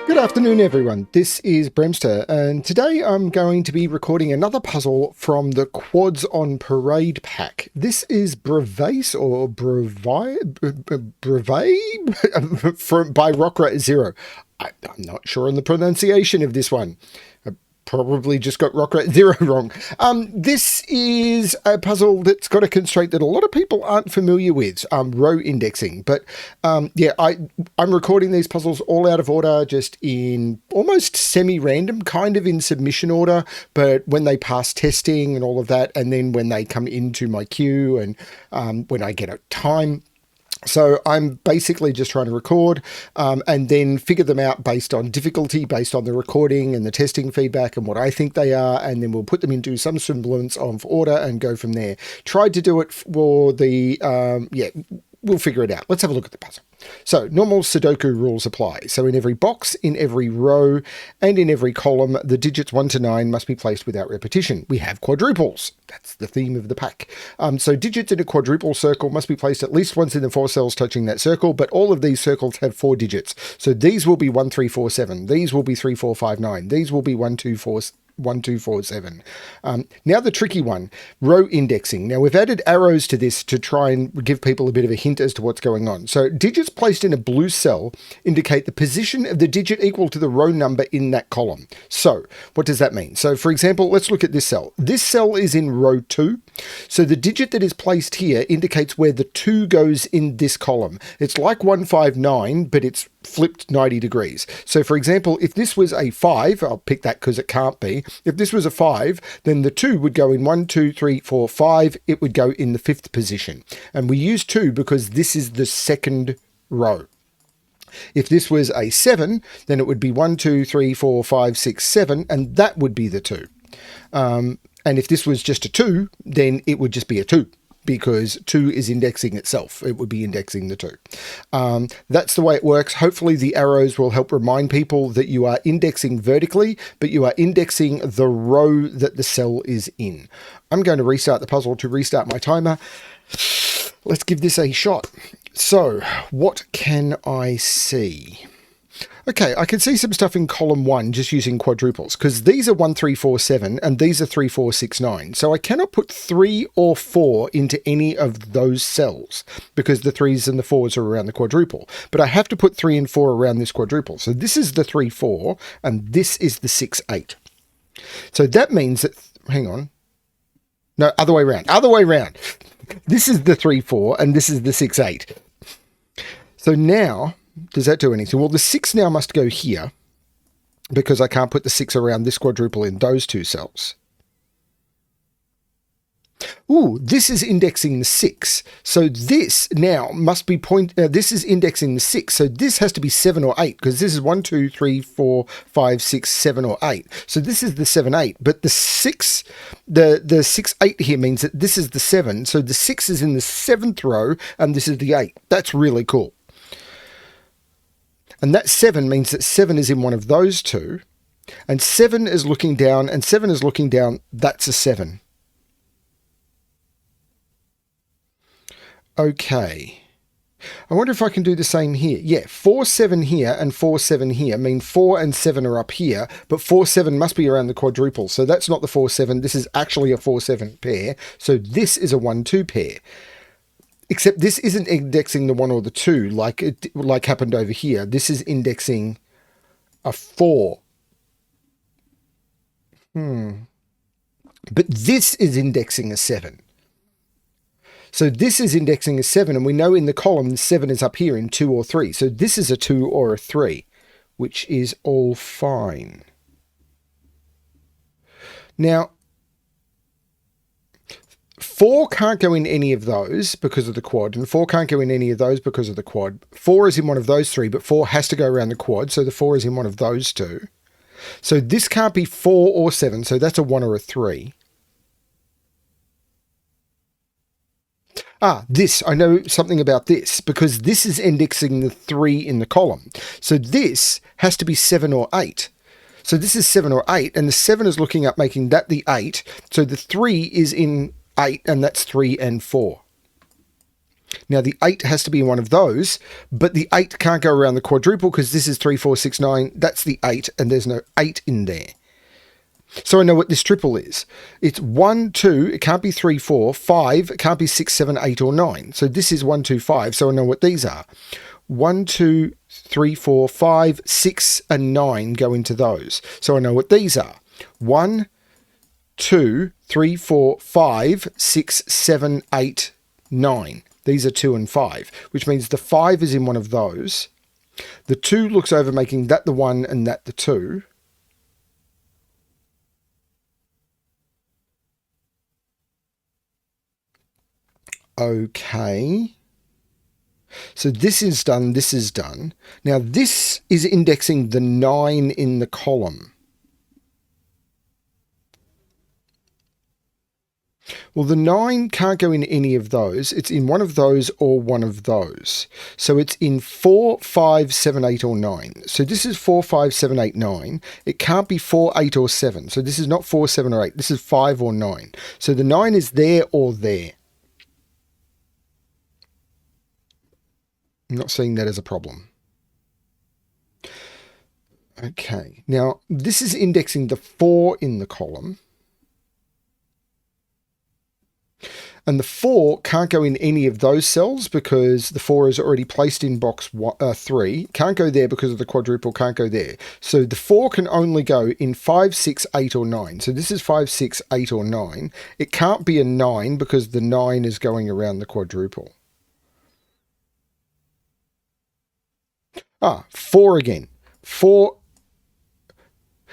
Good afternoon, everyone. This is BremSter, and today I'm going to be recording another puzzle from the Quads on Parade pack. This is Bravais or Bravais by rockratzero. I'm not sure on the pronunciation of this one. Probably just got rockratzero wrong. This is a puzzle that's got a constraint that a lot of people aren't familiar with, row indexing. But yeah, I'm recording these puzzles all out of order, just in almost semi-random, kind of in submission order, but when they pass testing and all of that, and then when they come into my queue and when I get a time. So I'm basically just trying to record and then figure them out based on difficulty, based on the recording and the testing feedback and what I think they are, and then we'll put them into some semblance of order and go from there. Tried to do it for the, yeah, we'll figure it out. Let's have a look at the puzzle. So normal Sudoku rules apply. So in every box, in every row, and in every column, the digits 1 to 9 must be placed without repetition. We have quadruples. That's the theme of the pack. So digits in a quadruple circle must be placed at least once in the 4 cells touching that circle, but all of these circles have 4 digits. So these will be 1, 3, 4, 7. These will be 3, 4, 5, 9. These will be 1, 2, 4, 1, 2, 4, 7. Now the tricky one, row indexing. Now we've added arrows to this to try and give people a bit of a hint as to what's going on. So digits placed in a blue cell indicate the position of the digit equal to the row number in that column. So what does that mean? So for example, let's look at this cell. This cell is in row 2. So the digit that is placed here indicates where the 2 goes in this column. It's like 159, but it's flipped 90 degrees. So for example, if this was a 5, I'll pick that because it can't be. If this was a 5, then the 2 would go in 1, 2, 3, 4, 5. It would go in the 5th position. And we use 2 because this is the second row. If this was a 7, then it would be 1, 2, 3, 4, 5, 6, 7, and that would be the 2. And if this was just a 2, then it would just be a 2. Because 2 is indexing itself. It would be indexing the 2. That's the way it works. Hopefully the arrows will help remind people that you are indexing vertically, but you are indexing the row that the cell is in. I'm going to restart the puzzle to restart my timer. Let's give this a shot. So what can I see? Okay, I can see some stuff in column 1 just using quadruples, because these are 1, 3, 4, 7, and these are 3, 4, 6, 9. So I cannot put 3 or 4 into any of those cells, because the 3s and the 4s are around the quadruple. But I have to put 3 and 4 around this quadruple. So this is the 3, 4, and this is the 6, 8. So that means that, hang on. No, other way around. Other way around. This is the 3, 4, and this is the 6, 8. So now, does that do anything? Well, the 6 now must go here because I can't put the 6 around this quadruple in those 2 cells. Ooh, this is indexing the 6. So this now must be this is indexing the 6. So this has to be 7 or 8 because this is 1, 2, 3, 4, 5, 6, 7 or 8. So this is the 7, 8. But the 6, the 6, 8 here means that this is the 7. So the 6 is in the 7th row and this is the 8. That's really cool. And that 7 means that 7 is in one of those 2. And 7 is looking down, and 7 is looking down. That's a 7. Okay. I wonder if I can do the same here. Yeah, 4, 7 here and 4, 7 here mean 4 and 7 are up here, but 4, 7 must be around the quadruple. So that's not the 4, 7. This is actually a 4, 7 pair. So this is a 1, 2 pair. Except this isn't indexing the 1 or the 2 like happened over here. This is indexing a 4. But this is indexing a 7. So this is indexing a 7, and we know in the column the 7 is up here in 2 or 3. So this is a 2 or a 3, which is all fine. Now, 4 can't go in any of those because of the quad, and 4 can't go in any of those because of the quad. 4 is in one of those 3, but 4 has to go around the quad, so the 4 is in one of those 2. So this can't be 4 or 7, so that's a 1 or a 3. This, I know something about this, because this is indexing the 3 in the column. So this has to be 7 or 8. So this is 7 or 8, and the 7 is looking up, making that the 8. So the 3 is in 8, and that's 3 and 4. Now the 8 has to be in one of those, but the 8 can't go around the quadruple because this is 3, 4, 6, 9. That's the 8, and there's no 8 in there. So I know what this triple is. It's 1, 2, it can't be 3, 4, 5, it can't be 6, 7, 8, or 9. So this is 1, 2, 5, so I know what these are. 1, 2, 3, 4, 5, 6, and 9 go into those. So I know what these are. 1, 2, 3, 4, 5, 6, 7, 8, 9. These are 2 and 5, which means the 5 is in one of those. The 2 looks over, making that the 1 and that the 2. Okay. So this is done, this is done. Now this is indexing the 9 in the column. Well, the 9 can't go in any of those. It's in one of those or one of those. So it's in 4, 5, 7, 8, or 9. So this is 4, 5, 7, 8, 9. It can't be 4, 8, or 7. So this is not 4, 7, or 8. This is 5 or 9. So the 9 is there or there. I'm not seeing that as a problem. Okay, now this is indexing the 4 in the column. And the 4 can't go in any of those cells because the 4 is already placed in box 3. Can't go there because of the quadruple, can't go there. So the 4 can only go in 5, 6, 8, or 9. So this is 5, 6, 8, or 9. It can't be a 9 because the 9 is going around the quadruple. 4 again. 4.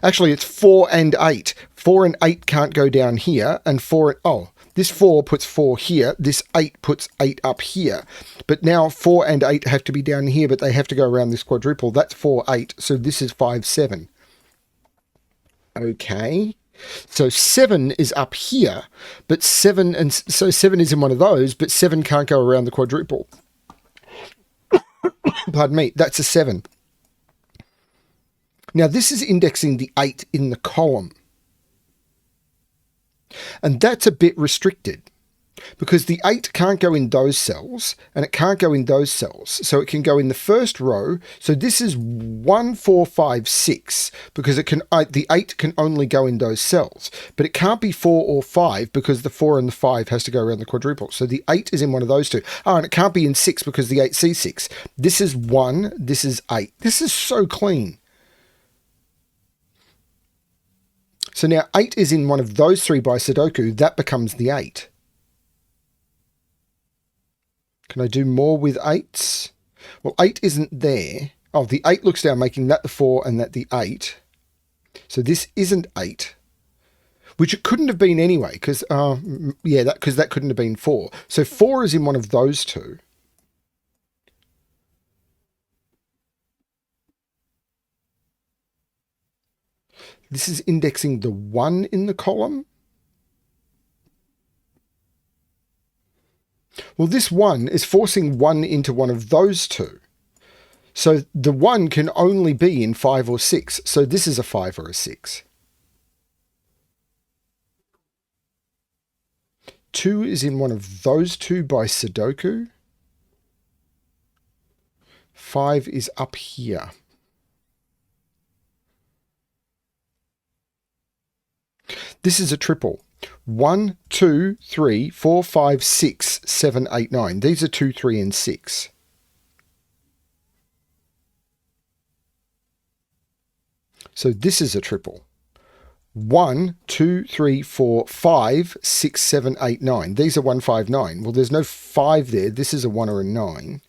Actually, it's 4 and 8. 4 and 8 can't go down here. And 4... this 4 puts 4 here. This 8 puts 8 up here. But now 4 and 8 have to be down here, but they have to go around this quadruple. That's 4, 8. So this is 5, 7. Okay. So 7 is up here, but 7... and so 7 is in one of those, but 7 can't go around the quadruple. Pardon me, that's a 7. Now this is indexing the 8 in the column. And that's a bit restricted because the 8 can't go in those cells and it can't go in those cells. So it can go in the first row. So this is 1, 4, 5, 6 because it can the 8 can only go in those cells. But it can't be 4 or 5 because the 4 and the 5 has to go around the quadruple. So the 8 is in one of those two. And it can't be in 6 because the 8 sees 6. This is 1, this is 8. This is so clean. So now 8 is in one of those 3 by Sudoku. That becomes the 8. Can I do more with 8s? Well, 8 isn't there. Oh, the 8 looks down, making that the 4 and that the 8. So this isn't 8, which it couldn't have been anyway, because that couldn't have been 4. So 4 is in one of those two. This is indexing the 1 in the column. Well, this 1 is forcing 1 into one of those two. So the 1 can only be in 5 or 6. So this is a 5 or a 6. 2 is in one of those two by Sudoku. 5 is up here. This is a triple. 1, 2, 3, 4, 5, 6, 7, 8, 9. These are 2, 3, and 6. So this is a triple. 1, 2, 3, 4, 5, 6, 7, 8, 9. These are 1, 5, 9. Well, there's no 5 there. This is a 1 or a 9.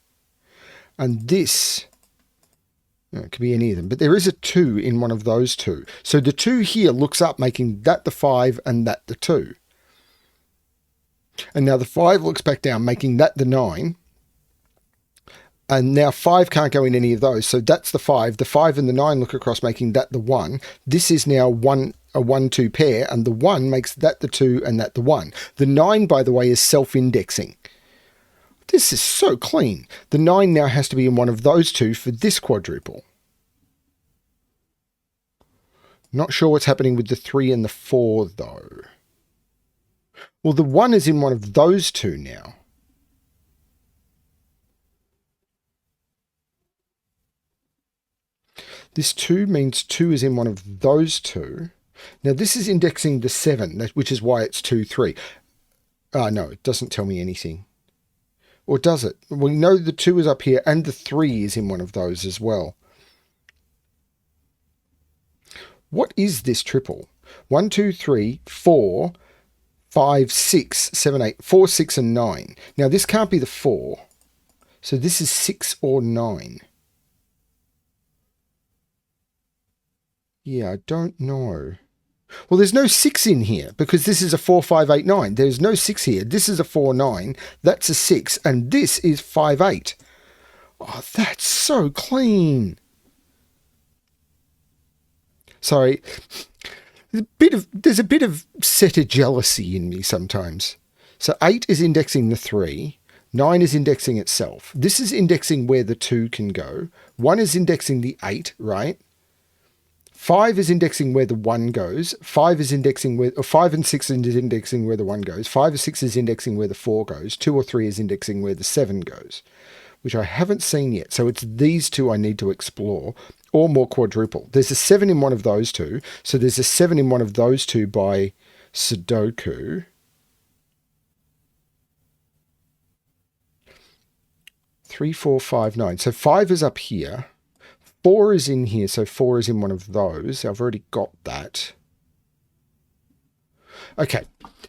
And this... it could be any of them, but there is a 2 in one of those two. So the 2 here looks up, making that the 5 and that the 2. And now the 5 looks back down, making that the 9. And now 5 can't go in any of those. So that's the 5. The 5 and the 9 look across, making that the 1. This is now a 1-2 pair, and the 1 makes that the 2 and that the 1. The 9, by the way, is self-indexing. This is so clean. The 9 now has to be in one of those two for this quadruple. Not sure what's happening with the 3 and the 4, though. Well, the 1 is in one of those two now. This 2 means 2 is in one of those two. Now this is indexing the 7, which is why it's 2, 3. No, it doesn't tell me anything. Or does it? We know the 2 is up here and the 3 is in one of those as well. What is this triple? 1, 2, 3, 4, 5, 6, 7, 8, 4, 6, and 9. Now this can't be the 4. So this is 6 or 9. Yeah, I don't know. Well, there's no 6 in here because this is a 4, 5, 8, 9. There's no 6 here. This is a 4, 9. That's a 6. And this is 5, 8. Oh, that's so clean. Sorry. There's a bit of setter jealousy in me sometimes. So 8 is indexing the 3. 9 is indexing itself. This is indexing where the 2 can go. 1 is indexing the 8, right? 5 is indexing where the 1 goes. 5 is indexing where, or 5 and 6 is indexing where the 1 goes. 5 or 6 is indexing where the 4 goes. 2 or 3 is indexing where the 7 goes, which I haven't seen yet. So it's these two I need to explore, or more quadruple. There's a 7 in one of those two. So there's a 7 in one of those two by Sudoku. 3, 4, 5, 9. So 5 is up here. 4 is in here, so 4 is in one of those. I've already got that. Okay,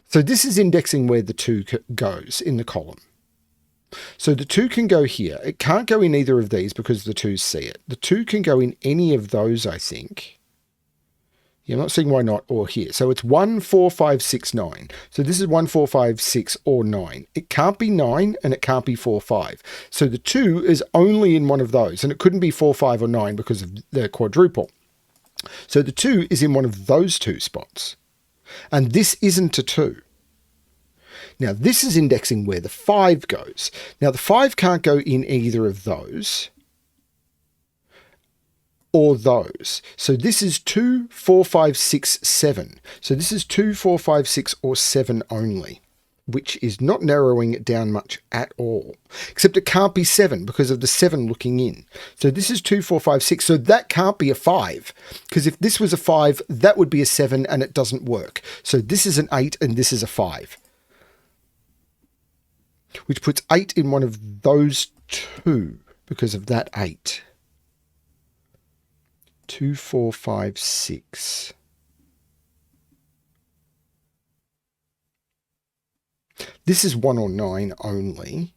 so this is indexing where the 2 goes in the column. So the 2 can go here. It can't go in either of these because the 2's see it. The 2 can go in any of those, I think. Yeah, I'm not seeing why not, or here. So it's 1, 4, 5, 6, 9. So this is 1, 4, 5, 6, or 9. It can't be 9, and it can't be 4, 5. So the 2 is only in one of those, and it couldn't be 4, 5, or 9 because of the quadruple. So the 2 is in one of those two spots. And this isn't a 2. Now, this is indexing where the 5 goes. Now, the 5 can't go in either of those or those. So this is 2, 4, 5, 6, 7. So this is 2, 4, 5, 6, or 7 only, which is not narrowing it down much at all. Except it can't be 7 because of the 7 looking in. So this is 2, 4, 5, 6. So that can't be a 5. Because if this was a 5, that would be a 7 and it doesn't work. So this is an 8 and this is a 5. Which puts 8 in one of those two because of that 8. 2, 4, 5, 6. This is 1 or 9 only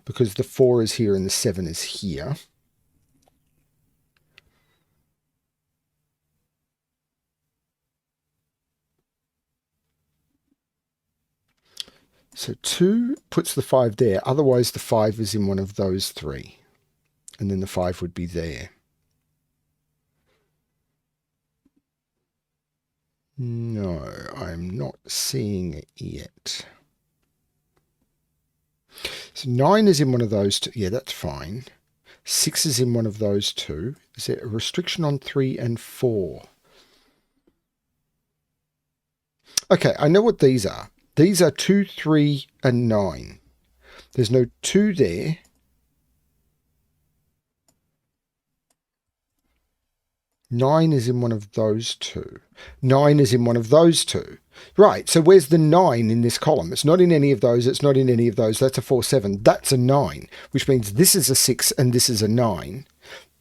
because the 4 is here and the 7 is here. So 2 puts the 5 there. Otherwise, the 5 is in one of those 3. And then the 5 would be there. No, I'm not seeing it yet. So 9 is in one of those two. Yeah, that's fine. 6 is in one of those two. Is there a restriction on 3 and 4? Okay, I know what these are. These are 2, 3, and 9. There's no 2 there. 9 is in one of those two. 9 is in one of those two. Right, so where's the 9 in this column? It's not in any of those. It's not in any of those. That's a 4, 7. That's a 9, which means this is a 6 and this is a 9.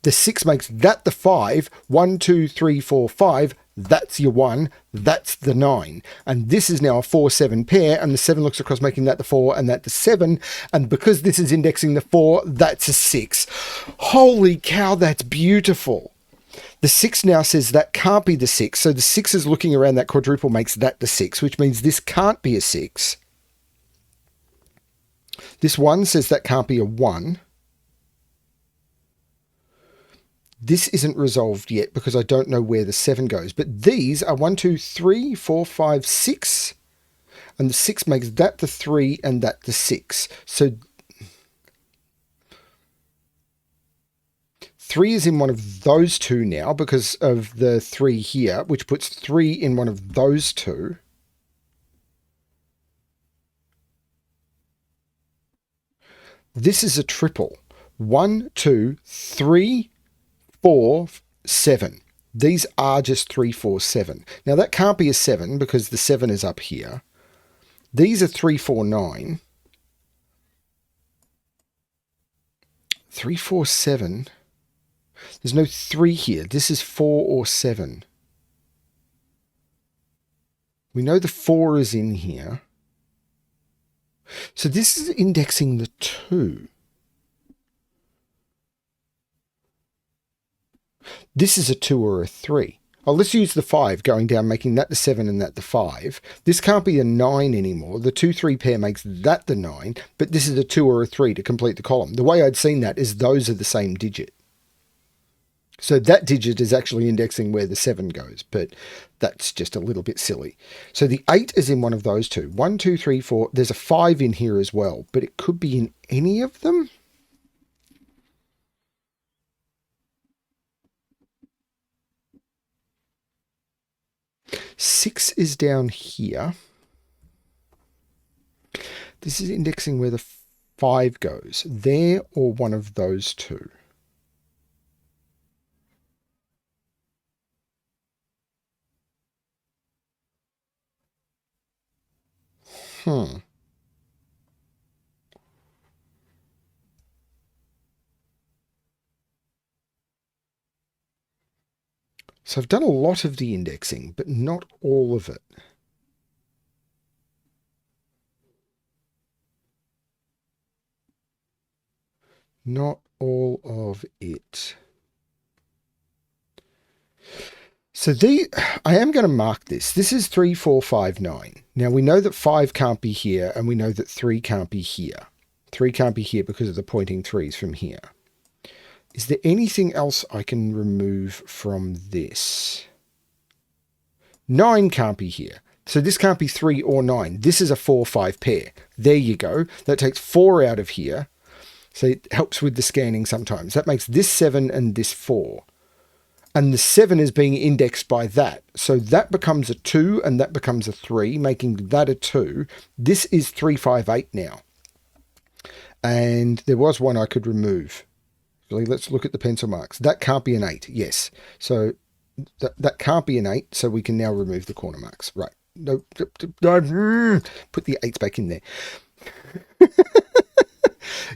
The 6 makes that the 5. 1, 2, 3, 4, 5. That's your 1. That's the 9. And this is now a 4, 7 pair. And the 7 looks across, making that the 4 and that the 7. And because this is indexing the 4, that's a 6. Holy cow, that's beautiful. The 6 now says that can't be the 6. So the 6 is looking around that quadruple makes that the 6, which means this can't be a 6. This 1 says that can't be a 1. This isn't resolved yet because I don't know where the 7 goes. But these are 1, 2, 3, 4, 5, 6. And the 6 makes that the 3 and that the 6. So 3 is in one of those two now because of the 3 here, which puts 3 in one of those two. This is a triple. 1, 2, 3, 4, 7. These are just 3, 4, 7. Now that can't be a 7 because the 7 is up here. These are 3, 4, 9. 3, 4, 7. There's no 3 here. This is 4 or 7. We know the 4 is in here. So this is indexing the 2. This is a 2 or a 3. Oh, let's use the 5 going down, making that the 7 and that the 5. This can't be a 9 anymore. The 2-3 pair makes that the 9, but this is a 2 or a 3 to complete the column. The way I'd seen that is those are the same digit. So that digit is actually indexing where the 7 goes, but that's just a little bit silly. So the 8 is in one of those two. 1, 2, 3, 4. There's a 5 in here as well, but it could be in any of them. Six is down here. This is indexing where the 5 goes. There or one of those two. So I've done a lot of the indexing, but not all of it. Not all of it. So I am going to mark this. This is 3, 4, 5, 9. Now we know that 5 can't be here, and we know that 3 can't be here. 3 can't be here because of the pointing 3s from here. Is there anything else I can remove from this? 9 can't be here. So this can't be 3 or 9. This is a 4, 5 pair. There you go. That takes 4 out of here. So it helps with the scanning sometimes. That makes this 7 and this 4. And the 7 is being indexed by that. So that becomes a 2 and that becomes a 3, making that a 2. This is 3, 5, 8 now. And there was one I could remove. Let's look at the pencil marks. That can't be an 8. Yes. So that can't be an 8. So we can now remove the corner marks. Right. No, put the 8s back in there.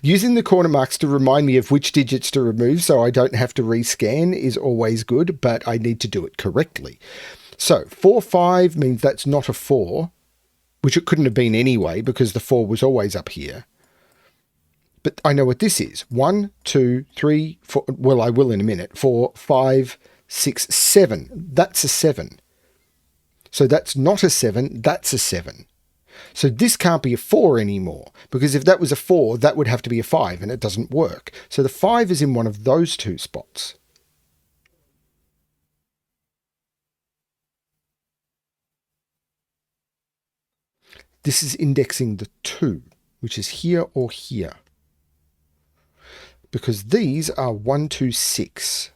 Using the corner marks to remind me of which digits to remove so I don't have to rescan is always good, but I need to do it correctly. So 4, 5 means that's not a 4, which it couldn't have been anyway because the 4 was always up here. But I know what this is. 1, 2, 3, 4. Well, I will in a minute. 4, 5, 6, 7. That's a 7. So that's not a 7. That's a 7. So this can't be a 4 anymore, because if that was a 4, that would have to be a 5, and it doesn't work. So the 5 is in one of those two spots. This is indexing the 2, which is here or here. Because these are 1, 2, 6.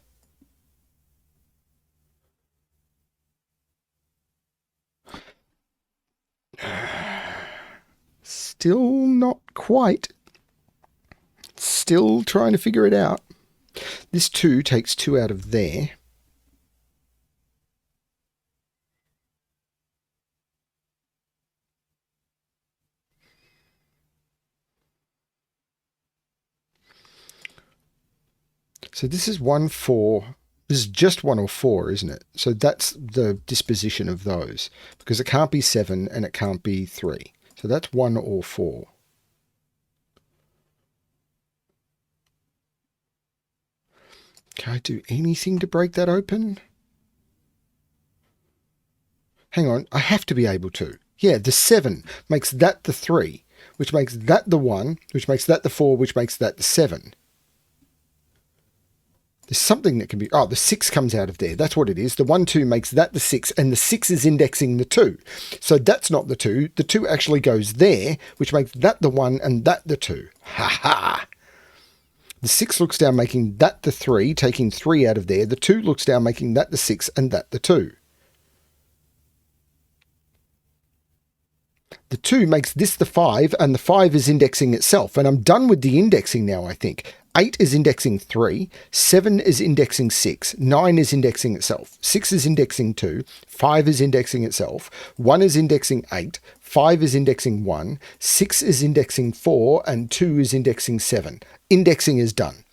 Still not quite. Still trying to figure it out. This 2 takes 2 out of there. So this is 1, 4. This is just 1 or 4, isn't it? So that's the disposition of those, because it can't be 7 and it can't be 3. So that's 1 or 4. Can I do anything to break that open? Hang on, I have to be able to. Yeah, the 7 makes that the 3, which makes that the 1, which makes that the 4, which makes that the 7. There's something that can be... Oh, the 6 comes out of there. That's what it is. The 1, 2 makes that the 6, and the 6 is indexing the 2. So that's not the 2. The 2 actually goes there, which makes that the 1 and that the 2. Ha ha! The 6 looks down, making that the 3, taking 3 out of there. The 2 looks down, making that the 6 and that the 2. The 2 makes this the 5, and the 5 is indexing itself. And I'm done with the indexing now, I think. 8 is indexing 3, 7 is indexing 6, 9 is indexing itself, 6 is indexing 2, 5 is indexing itself, 1 is indexing 8, 5 is indexing 1, 6 is indexing 4, and 2 is indexing 7. Indexing is done.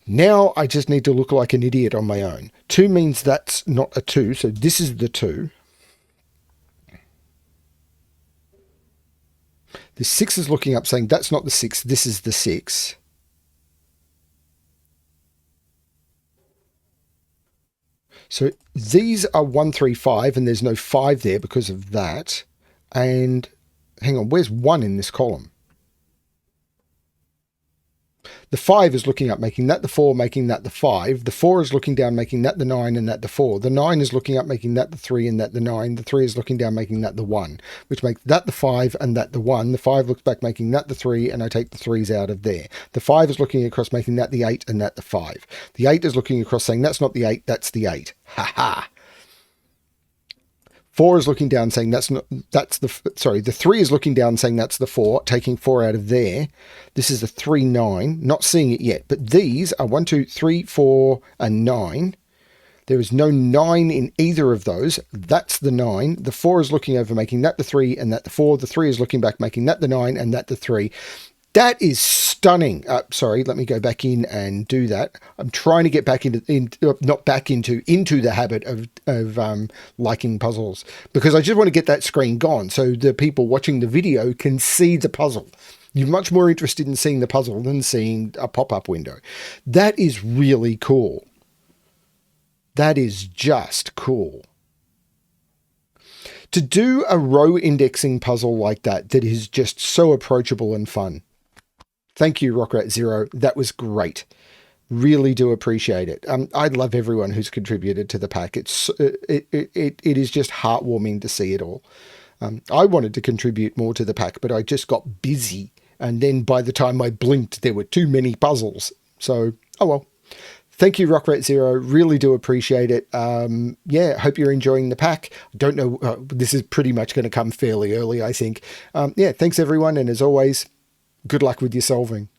Now I just need to look like an idiot on my own. 2 means that's not a 2, so this is the 2. The 6 is looking up saying that's not the 6, this is the 6. So these are 1, 3, 5, and there's no 5 there because of that. And hang on, where's 1 in this column? The 5 is looking up, making that the 4, making that the 5. The 4 is looking down, making that the 9 and that the 4. The 9 is looking up, making that the 3 and that the 9. The 3 is looking down, making that the 1, which makes that the 5 and that the 1. The 5 looks back, making that the 3, and I take the 3s out of there. The 5 is looking across, making that the 8 and that the 5. The 8 is looking across, saying that's not the 8, that's the 8. Ha ha! 4 is looking down saying the 3 is looking down saying that's the 4, taking 4 out of there. This is the 3, 9, not seeing it yet, but these are 1, 2, 3, 4, and 9. There is no 9 in either of those. That's the 9. The 4 is looking over, making that the 3 and that the 4. The 3 is looking back, making that the 9 and that the 3. That is stunning. Sorry, let me go back in and do that. I'm trying to get back into the habit of liking puzzles, because I just want to get that screen gone so the people watching the video can see the puzzle. You're much more interested in seeing the puzzle than seeing a pop-up window. That is really cool. That is just cool. To do a row indexing puzzle like that is just so approachable and fun. Thank you, rockratzero. That was great. Really do appreciate it. I love everyone who's contributed to the pack. It is just heartwarming to see it all. I wanted to contribute more to the pack, but I just got busy. And then by the time I blinked, there were too many puzzles. So, oh well. Thank you, rockratzero. Really do appreciate it. Yeah, hope you're enjoying the pack. Don't know. This is pretty much going to come fairly early, I think. Yeah, thanks everyone. And as always, good luck with your solving.